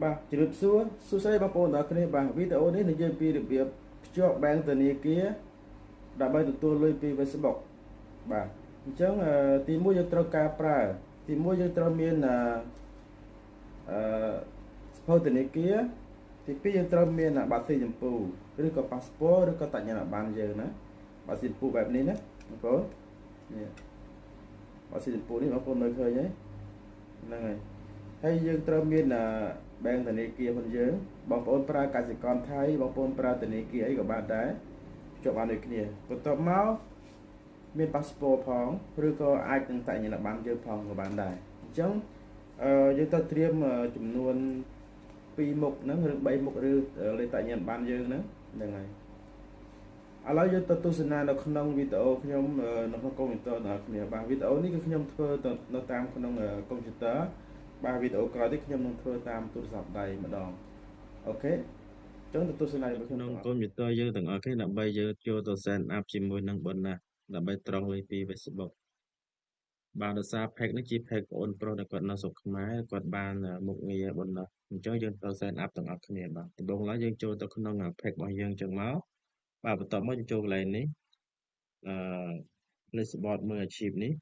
បាទជំរាបសួរសួស្តីបងប្អូនទាំងអស់គ្នាបាទវីដេអូនេះនិយាយពីរបៀបភ្ជាប់បែងធនាគារដើម្បីទទួលលុយពី Facebook បាទអញ្ចឹងទី1យើងត្រូវការប្រើទី1យើងត្រូវមានអឺសភៅធនាគារទី2យើងត្រូវមានប័ណ្ណស៊ីចម្ពូឬក៏ប៉ាសពតឬក៏តញ្ញនប័ណ្ណយើងណាប័ណ្ណស៊ីចម្ពូបែបនេះណាបងប្អូននេះប័ណ្ណស៊ីចម្ពូនេះបងប្អូនមើលឃើញទេហ្នឹងហើយហើយយើងត្រូវមានបែងធនាគារផងយើងបងប្អូនប្រើកសិកម្មថៃបងប្អូនប្រើធនាគារអីក៏បានដែរភ្ជាប់បានដូចគ្នាបន្ទាប់មកមានប៉ាសពតផងឬក៏អាចនឹងតញ្ញនប័ណ្ណយើងផងក៏បានដែរអញ្ចឹងយើងត្រូវត្រៀមចំនួន2មុខហ្នឹងឬ3មុខឬលេខតញ្ញប័ណ្ណយើងហ្នឹងហើយឥឡូវយើងទៅទស្សនានៅក្នុងវីដេអូខ្ញុំនៅក្នុងកុំព្យូទ័របងប្អូនគ្នាបាទវីដេអូនេះគឺខ្ញុំធ្វើនៅតាមក្នុងកុំព្យូទ័របាទវីដេអូក្រោយនេះខ្ញុំនឹងធ្វើតាមទូរស័ព្ទដៃម្ដងអូខេអញ្ចឹងទៅទស្សនារបស់ខ្ញុំក្នុងកុំព្យូទ័រយើងទាំងអស់គ្នាដើម្បីយើងចូលទៅ sign up ជាមួយនឹងបណ្ណាដើម្បីត្រង់លុយពី Facebook បាទដោយសារ pack នេះជា pack បងប្អូនប្រុសដែលគាត់នៅស្រុកខ្មែរគាត់បានមុខងារបណ្ណាអញ្ចឹងយើងត្រូវ sign up ទាំងអស់គ្នាបាទដំបូងឡើយយើងចូលទៅក្នុង pack របស់យើងអញ្ចឹងមកបាទបន្ទាប់មកយើងចូលកន្លែងនេះFlashboard មើលអាជីពនេះ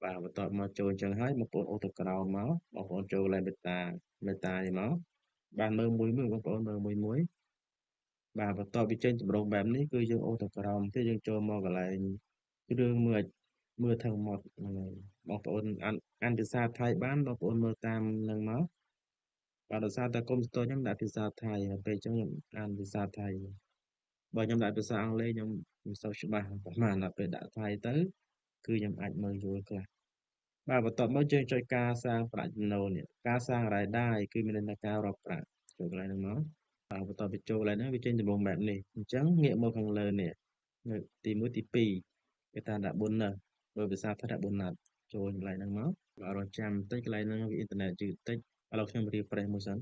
បាទបន្ទាប់មកចូលអញ្ចឹងហើយបងប្អូនអូសទៅក្រោមមកបងប្អូនចូលកន្លែងមេតានេះមកបាទមើលមួយបងប្អូនមើលមួយបាទបន្ទាប់ពីចេញតម្រងបែបនេះគឺយើងអូសទៅក្រោមទៅយើងចូលមកកន្លែងគ្រឿងមើលថឹងមាត់ហ្នឹងហើយបងប្អូនអានភាសាថៃបានបងប្អូនមើលតាមនឹងមកបាទដោយសារតែកុំព្យូទ័រខ្ញុំដាក់ភាសាថៃហើយពេលអញ្ចឹងខ្ញុំអានភាសាថៃបើខ្ញុំដាក់ភាសាអង់គ្លេសខ្ញុំមិនសូវច្បាស់ប្រហែលដល់ពេលដាក់ថៃទៅគឺខ្ញុំអាចមើលយល់ខ្លះបាទបន្ទាប់មកយើងចុចការសាងប្រាក់ចំណូលនេះការសាងរ៉ាយได้គឺមានន័យថាការរាប់ប្រាក់ចូលកន្លែងហ្នឹងមកបាទបន្ទាប់ពីចូលកន្លែងហ្នឹងវាចេញដំណងបែបនេះអញ្ចឹងងាកមកខាងលើនេះទី1ទី2គេថាដាក់ bonus បើភាសាថៃដាក់ bonus ចូលកន្លែងហ្នឹងមកបាទរងចាំបន្តិចកន្លែងហ្នឹងវាអ៊ីនធឺណិតយឺតតិចឥឡូវខ្ញុំ refresh មួយសិន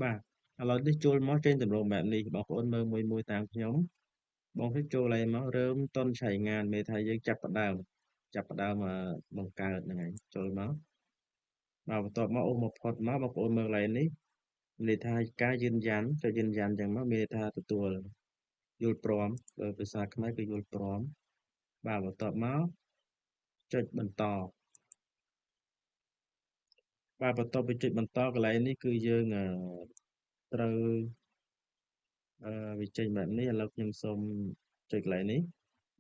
បាទឥឡូវនេះចូលមកចេញដំណងបែបនេះបងប្អូនមើលមួយតាមខ្ញុំបងប្អូនចូលកន្លែងមករើមតនឆៃងានមេថាយើងចាប់ផ្ដើមបង្កើតហ្នឹងហើយចូលមកបាទបន្ទាប់មកអូសមកផុតមកបងប្អូនមើលកន្លែងនេះមានន័យថាការยืนยันចុចยืนยันអញ្ចឹងមកមានន័យថាទទួលយល់ព្រមដោយភាសាខ្មែរគឺយល់ព្រមបាទបន្ទាប់មកចុចបន្តបាទបន្ទាប់ពីចុចបន្តកន្លែងនេះគឺយើងត្រូវវាចេញបែបនេះឥឡូវខ្ញុំសូមចុចកន្លែងនេះ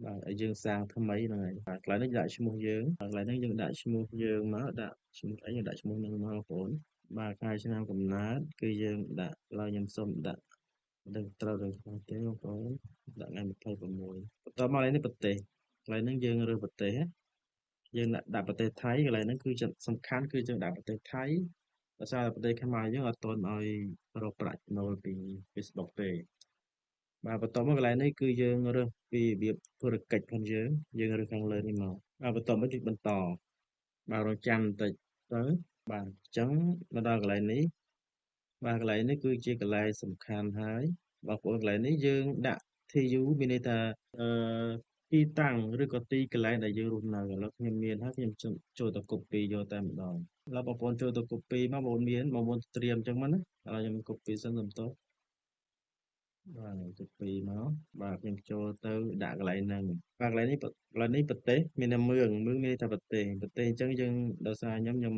បាទឲ្យយើងសាងថ្មីហ្នឹងហើយបាទកន្លែងនេះដាក់ឈ្មោះយើងកន្លែងនេះយើងដាក់ឈ្មោះយើងមកដាក់ឈ្មោះអីយើងដាក់ឈ្មោះនឹងមកបងប្អូនបាទខែឆ្នាំកំណើតគឺយើងដាក់ឥឡូវខ្ញុំសូមដាក់ដឹងត្រូវឬខុសទេបងប្អូនដាក់ថ្ងៃ26បន្តមកកន្លែងនេះប្រទេសកន្លែងហ្នឹងយើងរើសប្រទេសយើងដាក់ប្រទេសថៃកន្លែងហ្នឹងគឺសំខាន់គឺយើងដាក់ប្រទេសថៃដោយសារប្រទេសខ្មែរយើងអត់ទាន់ឲ្យរកប្រាក់ចំណូលពី Facebook ទេបាទបន្តមកកន្លែងនេះគឺយើងរើសពីរបៀបធុរកិច្ចផងយើងរើសខាងលើនេះមកបាទបន្តមកចុចបន្តបាទរងចាំបន្តិចទៅបាទអញ្ចឹងមកដល់កន្លែងនេះបាទកន្លែងនេះគឺជាកន្លែងសំខាន់ហើយបងប្អូនកន្លែងនេះយើងដាក់ TU មានន័យថាទីតាំងឬក៏ទីកន្លែងដែលយើងរស់នៅឥឡូវខ្ញុំមានហើយខ្ញុំចូលទៅ copy យកតែម្ដងឥឡូវបងប្អូនចូលទៅ copy មកបងប្អូនត្រៀមអញ្ចឹងមកណាឥឡូវខ្ញុំ copy សិនសំទោសបាទcopy មកបាទខ្ញុំចូលទៅដាក់កន្លែងហ្នឹងបាទកន្លែងនេះប្រទេសមានតែមឿងមានន័យថាប្រទេសអញ្ចឹងយើងដោយសារខ្ញុំ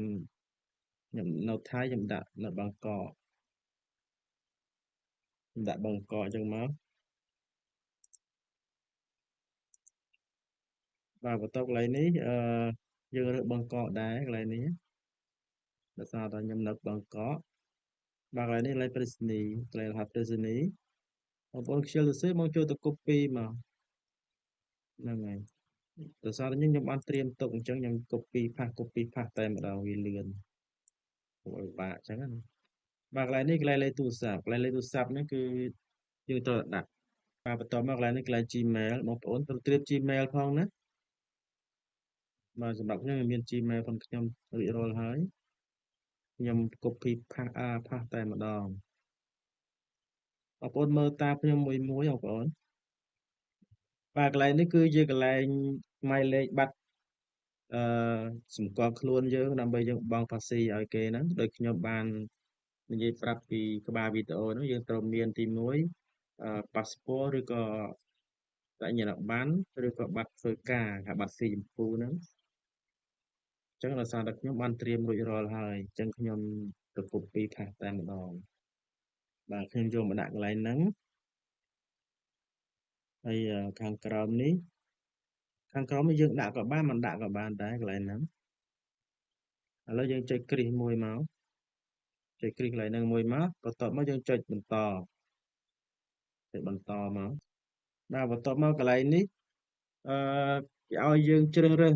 នៅថៃខ្ញុំដាក់នៅបាងកកដាក់បាងកកអញ្ចឹងមកបាទបន្ទាប់កន្លែងនេះយើងរើសបាងកកដែរកន្លែងនេះដោយសារតែខ្ញុំនៅបាងកកបាទកន្លែងនេះកន្លែងប្រេសនីកន្លែងរហ័សប្រេសនីបងប្អូនខ្ជិលទៅសើមកចូលទៅ copy មកហ្នឹងហើយដោយសារតែខ្ញុំបានត្រៀមទុកអញ្ចឹងខ្ញុំ copy paste តែម្ដងវាលឿនពិបាកអញ្ចឹងណាបាទកន្លែងនេះកន្លែងលេខទូរស័ព្ទហ្នឹងគឺយើងត្រូវដាក់បាទបន្តមកកន្លែងនេះកន្លែង Gmail បងប្អូនត្រូវត្រៀម Gmail ផងណាបាទសម្រាប់ខ្ញុំមាន Gmail ផងខ្ញុំរួចរាល់ហើយខ្ញុំ copy paste តែម្ដងបងប្អូនមើលតាមខ្ញុំមួយបងប្អូនបាទកន្លែងនេះគឺជាកន្លែងម៉ាយលេខបាត់សម្គាល់ខ្លួនយើងដើម្បីយើងបង់ភាសីឲ្យគេហ្នឹងដោយខ្ញុំបាន និយាយប្រាប់ពីក្បាលវីដេអូនោះយើងត្រូវមានទី1passport ឬក៏សញ្ញាបត្រឬក៏បាត់ធ្វើការហើយបាត់ស៊ីចម្ពូហ្នឹងអញ្ចឹងដោយសារតែខ្ញុំបានត្រៀមរួចរាល់ហើយអញ្ចឹងខ្ញុំទៅ copy ផាសតែម្ដងបាទខ្ញុំយកមកដាក់កន្លែងហ្នឹងហើយខាងក្រោមនេះយើងដាក់ក៏បានមិនដាក់ក៏បានដែរកន្លែងហ្នឹងឥឡូវយើងចុចគ្រីសមួយមកចុចគ្រីសកន្លែងហ្នឹងមួយមកបន្ទាប់មកយើងចុចបន្តមកបាទបន្ទាប់មកកន្លែងនេះអឺគេឲ្យយើងជ្រើសរើស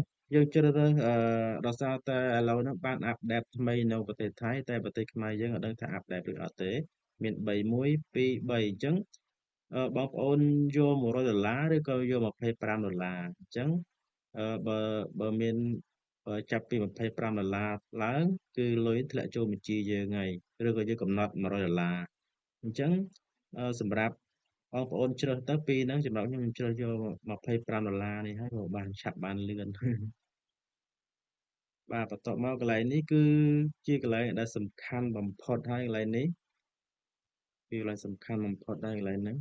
ដោយសារតែឥឡូវហ្នឹងបានអាប់ដេតថ្មីនៅប្រទេសថៃតែប្រទេសខ្មែរយើងអត់ដឹងថាអាប់ដេតឬអត់ទេមាន3 1 2 3អញ្ចឹងបងប្អូនយក$100ឬក៏យក$25អញ្ចឹងបើមានចាប់ពី$25ឡើងគឺលុយធ្លាក់ចូលបញ្ជីយើងហើយឬក៏យើងកំណត់$100អញ្ចឹងសម្រាប់បងប្អូនជ្រើសទៅពីហ្នឹងសម្រាប់ខ្ញុំជ្រើសយក$25នេះហើយព្រោះបានឆាប់បានលឿនបាទបន្ទាប់មកកន្លែងនេះគឺជាកន្លែងដែលសំខាន់បំផុតហើយកន្លែងនេះគឺកន្លែងសំខាន់បំផុតហើយកន្លែងហ្នឹង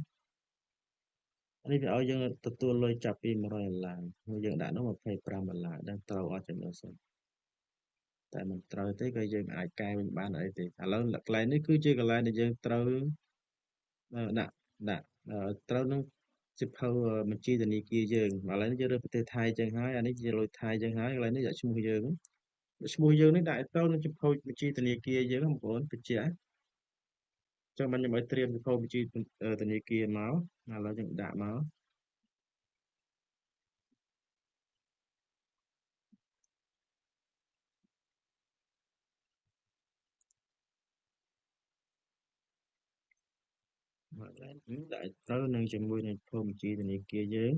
នេះវាឲ្យយើងទទួលលុយចាប់ពី$100ហើយយើងដាក់នោះ$25ដឹងត្រូវអត់ចំណុះសិនតែមិនត្រូវទេក៏យើងអាចកែវិញបានអីទេឥឡូវកន្លែងនេះគឺជាកន្លែងដែលយើងត្រូវដាក់ត្រូវនឹងសិភៅបញ្ជីធនាគារយើងឥឡូវនេះយើងរើសប្រទេសថៃចឹងហើយអានេះជាលុយថៃចឹងហើយកន្លែងនេះដាក់ឈ្មោះយើងនេះដាក់ទៅនឹងសិភៅបញ្ជីធនាគារយើងបងប្អូនបញ្ជាក់ចឹងមិនខ្ញុំឲ្យត្រៀមសិភៅបញ្ជីធនាគារមកឥឡូវយើងដាក់មកមកដាក់ទៅនឹងជាមួយនឹងសិភៅបញ្ជីធនាគារយើង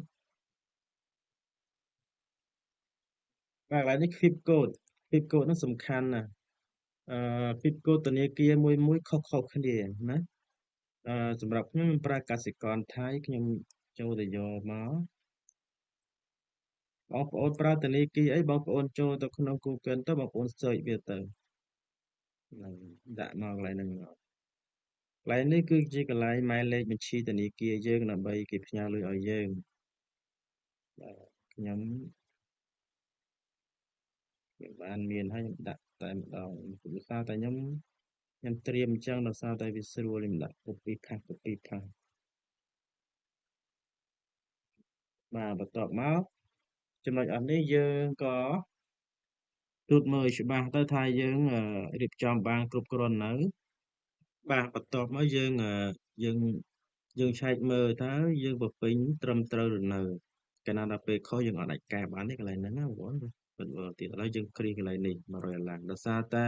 បាទកន្លែងនេះ KIP code ហ្នឹងសំខាន់ណាស់KIP code ធនាគារមួយខុសៗគ្នាណាសម្រាប់ខ្ញុំប្រើកសិករថៃខ្ញុំចូលទៅយកមកបងប្អូនប្រើធនាគារអីបងប្អូនចូលទៅក្នុង Google ទៅបងប្អូន search វាទៅដាក់មកកន្លែងហ្នឹងមកកន្លែងនេះគឺជាកន្លែងម៉ែលេខបញ្ជីធនាគារយើងដើម្បីគេផ្ញើលុយឲ្យយើងបាទខ្ញុំបានមានហើយខ្ញុំដាក់តែម្ដងដោយសារតែខ្ញុំត្រៀមអញ្ចឹងដោយសារតែវាស្រួលខ្ញុំដាក់ copy paste បាទបន្ទាប់មកចំណុចអស់នេះយើងក៏ត្រួតមើលច្បាស់ទៅថាយើងរៀបចំបានគ្រប់គ្រាន់នៅបាទបន្ទាប់មកយើងឆែកមើលថាយើងបំពេញត្រឹមត្រូវឬនៅកាលណាដល់ពេលខុសយើងអត់អាចកែបានទេកន្លែងហ្នឹងណាបងប្អូនពិតបើទៀតឥឡូវយើងគ្រីសកន្លែងនេះ$100ដោយសារតែ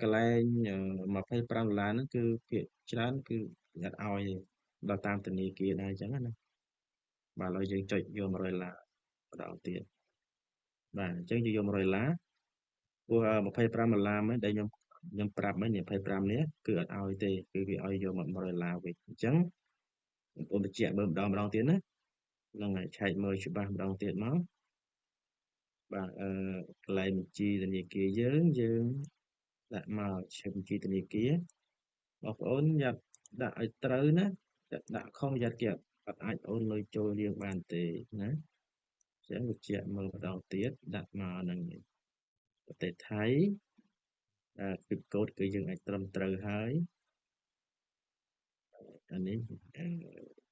កន្លែង$25ហ្នឹងគឺភាគច្រើនគឺអត់ឲ្យទេដល់តាមធនាគារដែរអញ្ចឹងណាបាទឥឡូវយើងចុចយក$100ម្ដងទៀតបាទអញ្ចឹងយើងយក$100ព្រោះ$25ហ្នឹងដែលខ្ញុំប្រាប់មិញ25នេះគឺអត់ឲ្យទេគឺវាឲ្យយកមក$100វិញអញ្ចឹងបងប្អូនបញ្ជាក់មើលម្ដងទៀតណាហ្នឹងហើយឆែកមើលច្បាស់ម្ដងទៀតមកបាទកន្លែងបញ្ជីធនាគារយើងដាក់មកឆែកបញ្ជីធនាគារបងប្អូនយ៉ាប់ដាក់ឲ្យត្រូវណាដាក់ខុសយ៉ាត់គេអត់អាចអូនលុយចូលយើងបានទេណាអញ្ចឹងបញ្ជាក់មើលម្ដងទៀតដាក់មកហ្នឹងប្រទេសថៃPIN code គឺយើងអាចត្រឹមត្រូវហើយអានេះ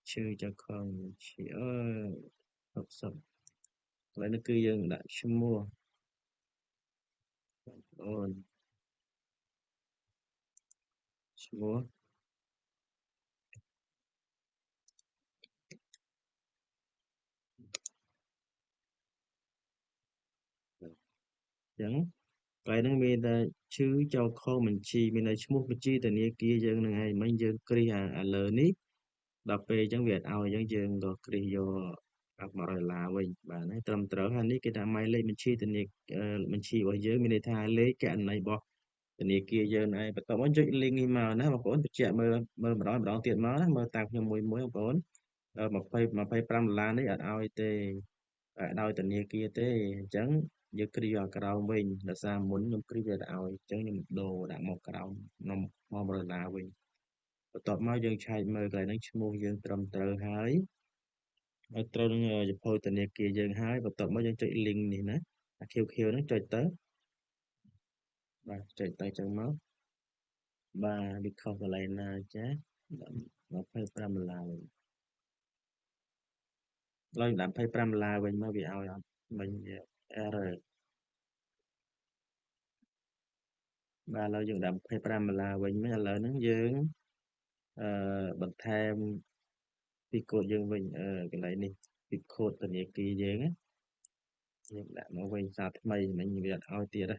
ឈ្មោះเจ้าของជា60កន្លែងនេះគឺយើងដាក់ឈ្មោះបងប្អូនឈ្មោះអញ្ចឹងកន្លែងហ្នឹងមានតែឈ្មោះเจ้าของបញ្ជីមានតែឈ្មោះបញ្ជីធនាគារយើងហ្នឹងហើយមិញយើងគ្រីសអាលើនេះដល់ពេលអញ្ចឹងវាអត់ឲ្យអញ្ចឹងយើងក៏គ្រីសយក$100វិញបាទហ្នឹងត្រឹមត្រូវហើយនេះគេថាម៉ែលេខបញ្ជីធនាបញ្ជីរបស់យើងមានន័យថាលេខគណនីរបស់ធនាគារយើងឯងបន្ទាប់មកចុច link នេះមកណាបងប្អូនបញ្ជាក់មើលម្ដងទៀតមកណាមើលតាមខ្ញុំមួយបងប្អូន$25នេះអត់ឲ្យទេអត់ឲ្យធនាគារទេអញ្ចឹង យើងគ្រីឲ្យក្រោមវិញដោយសារមុនខ្ញុំគ្រីវាឲ្យអញ្ចឹងខ្ញុំដូរដាក់មកក្រោមខ្ញុំមកដុល្លារវិញបន្ទាប់មកយើងឆែកមើលកន្លែងហ្នឹងឈ្មោះយើងត្រឹមត្រូវហើយឲ្យត្រូវនឹងចំហធនាគារយើងហើយបន្ទាប់មកយើងចុច link នេះណាអាខៀវហ្នឹងចុចទៅបាទចុចទៅចឹងមកបាទវាខុសកន្លែងណាចា$25វិញឡើយ$25វិញមកវាឲ្យអត់មិញវា error បាទឥឡូវយើងដាក់$25វិញឥឡូវហ្នឹងយើងបន្ថែមពីកូដយើងវិញកន្លែងនេះពីកូដធនាគារយើងណាយើងដាក់មកវិញសារថ្មីមិញវាអត់ឲ្យទៀតណា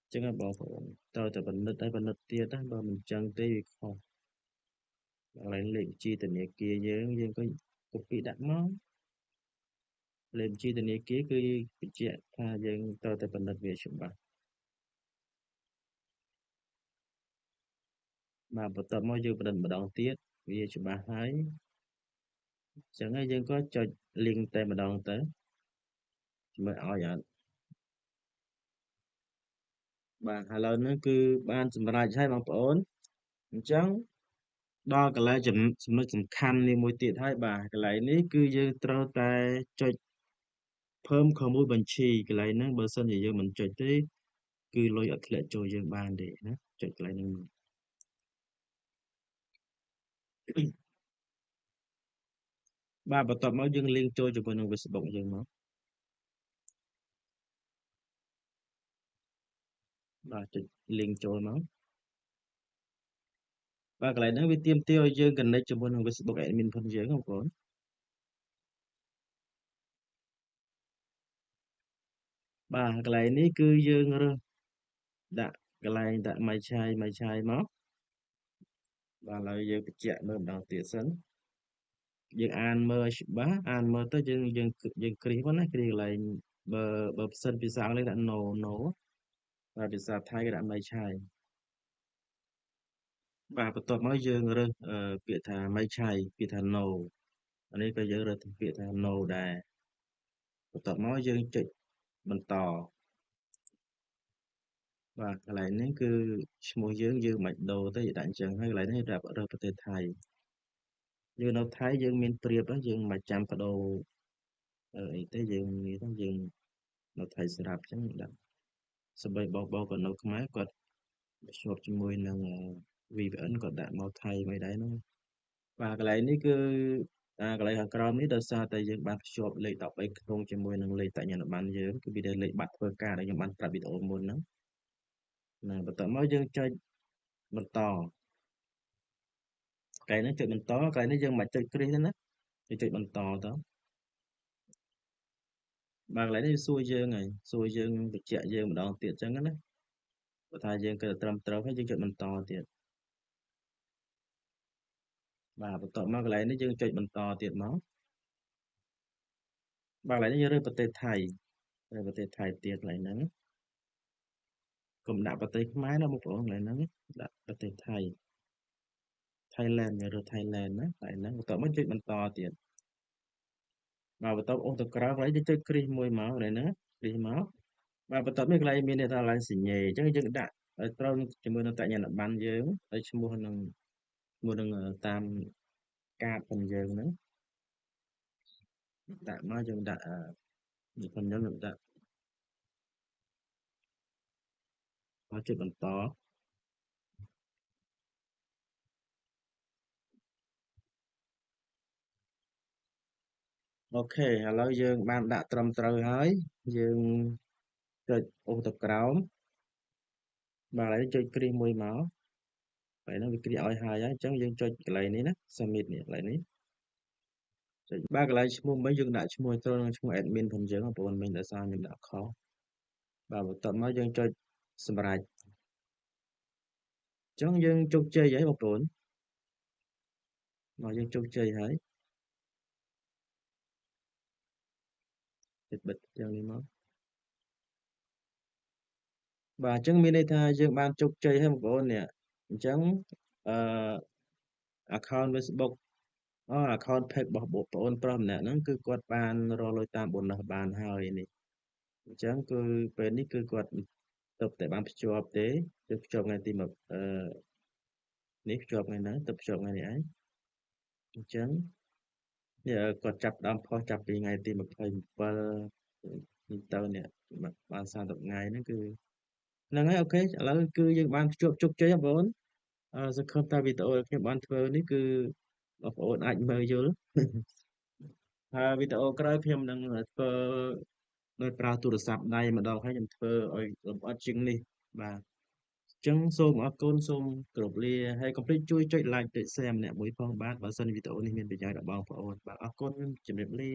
អញ្ចឹងបងប្អូនតើទៅពិនិត្យឲ្យពិនិត្យទៀតណាបើមិនអញ្ចឹងទេវាខុសកន្លែងលេខបញ្ជីធនាគារយើងក៏ copy ដាក់មកលេខបញ្ជីធនាគារគឺបញ្ជាក់ថាយើងត្រូវតែពិនិត្យវាច្បាស់បាទបន្ទាប់មកយើងពិនិត្យម្ដងទៀតវាច្បាស់ហើយអញ្ចឹងហើយយើងក៏ចុច link តែម្ដងទៅមើលឲ្យអត់បាទឥឡូវនេះគឺបានសម្រេចហើយបងប្អូនអញ្ចឹងដល់កន្លែងចំណុចសំខាន់នេះមួយទៀតហើយបាទកន្លែងនេះគឺយើងត្រូវតែចុចเพิ่มข้อมูลบัญชีកន្លែងហ្នឹងបើសិនជាយើងមិនចុចទេគឺលុយអត់ធ្លាក់ចូលយើងបានទេណាចុចកន្លែងហ្នឹងបាទបន្ទាប់មកយើងលីងចូលជាមួយនឹង Facebook យើងមកបាទចុចលីងចូលមកបាទកន្លែងហ្នឹងវាទាមទារឲ្យយើង connect ជាមួយនឹង Facebook admin ផងយើងបងប្អូនបាទកន្លែងនេះគឺយើងរើសដាក់កន្លែងដាក់ my chai មកបាទឥឡូវយើងបញ្ជាក់មើលម្ដងទៀតសិនយើងអានមើលឲ្យច្បាស់អានមើលទៅយើងគ្រីសមកណាគ្រីកន្លែងបើផ្សិនភាសាអង់គ្លេសដាក់ no បាទភាសាថៃគេដាក់ my chai បាទបន្ទាប់មកយើងរើសពាក្យថា my chai ពាក្យថា no អានេះក៏យើងរើសពាក្យថា no ដែរបន្ទាប់មកយើងចុចបន្តបាទកន្លែងនេះគឺឈ្មោះយើងមិនដូរទេដាក់អញ្ចឹងហើយកន្លែងនេះដាក់រើសប្រទេសថៃយើងនៅថៃយើងមានប្រៀបយើងមិនចាំបដូរអីទេយើងនិយាយទៅយើងនៅថៃស្រាប់អញ្ចឹងដាក់សម្បីបងក៏នៅខ្មែរគាត់ភ្ជាប់ជាមួយនឹង VPN គាត់ដាក់មកថៃមិនដែរហ្នឹងបាទកន្លែងនេះគឺកន្លែងខាងក្រោមនេះដោយសារតែយើងបានភ្ជាប់លេខ13ខ្ទង់ជាមួយនឹងលេខបញ្ញាបត្រយើងគឺវាលេខបាត់ធ្វើការដែលខ្ញុំបានប្រាប់វីដេអូមុនហ្នឹងណាបន្ទាប់មកយើងចុចបន្តកន្លែងនេះចុចបន្តកន្លែងនេះយើងមិនចុចគ្រីសទេណាយើងចុចបន្តទៅបាទកន្លែងនេះសួរយើងហើយសួរយើងបញ្ជាក់យើងម្ដងទៀតអញ្ចឹងណាបើថាយើងគិតត្រឹមត្រូវហើយយើងចុចបន្តទៀតបាទបន្ទាប់មកកន្លែងនេះយើងចុចបន្តទៀតមកបាទកន្លែងនេះយើងរើសប្រទេសថៃប្រទេសថៃទៀតកន្លែងហ្នឹងកុំដាក់ប្រទេសខ្មែរណាបងប្អូនកន្លែងហ្នឹងដាក់ប្រទេសថៃ Thailand យើងរើស Thailand ណាកន្លែងហ្នឹងបន្ទាប់មកចុចបន្តទៀតបាទបន្ទាប់អូសទៅក្រៅកន្លែងយើងចុចគ្រីសមួយមកកន្លែងហ្នឹងគ្រីសមកបាទបន្ទាប់នេះកន្លែងមានអ្នកថាកន្លែងសញ្ញេអញ្ចឹងយើងដាក់ឲ្យត្រូវជាមួយនឹងតញ្ញាណប័ណ្ណយើងហើយឈ្មោះនឹងតាមកាតរបស់យើងហ្នឹងដាក់មកយើងដាក់ខ្ញុំដាក់មកចុចបន្តអូខេឥឡូវយើងបានដាក់ត្រឹមត្រូវហើយយើងចុចអូសទៅក្រោមបាទឥឡូវចុចគ្រីសមួយមកហើយហ្នឹងវាគ្រីសឲ្យហើយអញ្ចឹងយើងចុចកន្លែងនេះណា submit នេះកន្លែងនេះចុចបាទកន្លែងឈ្មោះមិញយើងដាក់ឈ្មោះត្រូវនឹងឈ្មោះ admin ផងយើងបងប្អូនមិញដោយសារខ្ញុំដាក់ខុសបាទបន្ទាប់មកយើងចុចសម្រេចអញ្ចឹងយើងជោគជ័យហើយបងប្អូនមកយើងជោគជ័យហើយបិទយ៉ាងនេះមកបាទអញ្ចឹងមានន័យថាយើងបានជោគជ័យហើយបងប្អូននេះអញ្ចឹងអឺ account Facebook account page របស់បងប្អូនប្រុសម្នាក់ហ្នឹងគឺគាត់បានរកលុយតាម bonus បានហើយនេះ អញ្ចឹងគឺពេលនេះគឺគាត់ទើបតែបានភ្ជាប់ទេទើបភ្ជាប់ថ្ងៃទីមកនេះភ្ជាប់ថ្ងៃហ្នឹងទើបភ្ជាប់ថ្ងៃនេះឯងអញ្ចឹងគាត់ចាប់ផ្ដើមផុសចាប់ពីថ្ងៃទី27នេះទៅនេះបាន30ថ្ងៃហ្នឹងគឺហ្នឹងហើយអូខេឥឡូវគឺយើងបានភ្ជាប់ជោគជ័យបងប្អូនសង្ឃឹមថាវីដេអូដែលខ្ញុំបានធ្វើនេះគឺបងប្អូនអាចមើលយល់ហើយវីដេអូក្រោយខ្ញុំនឹងធ្វើដោយប្រើទូរស័ព្ទដៃម្ដងហើយខ្ញុំធ្វើឲ្យលម្អិតជាងនេះបាទអញ្ចឹងសូមអរគុណសូមគោរពលាហើយកុំភ្លេចជួយចុច like ចុច share ម្នាក់មួយផងបាទបើសិនវីដេអូនេះមានប្រយោជន៍ដល់បងប្អូនបាទអរគុណជំរាបលា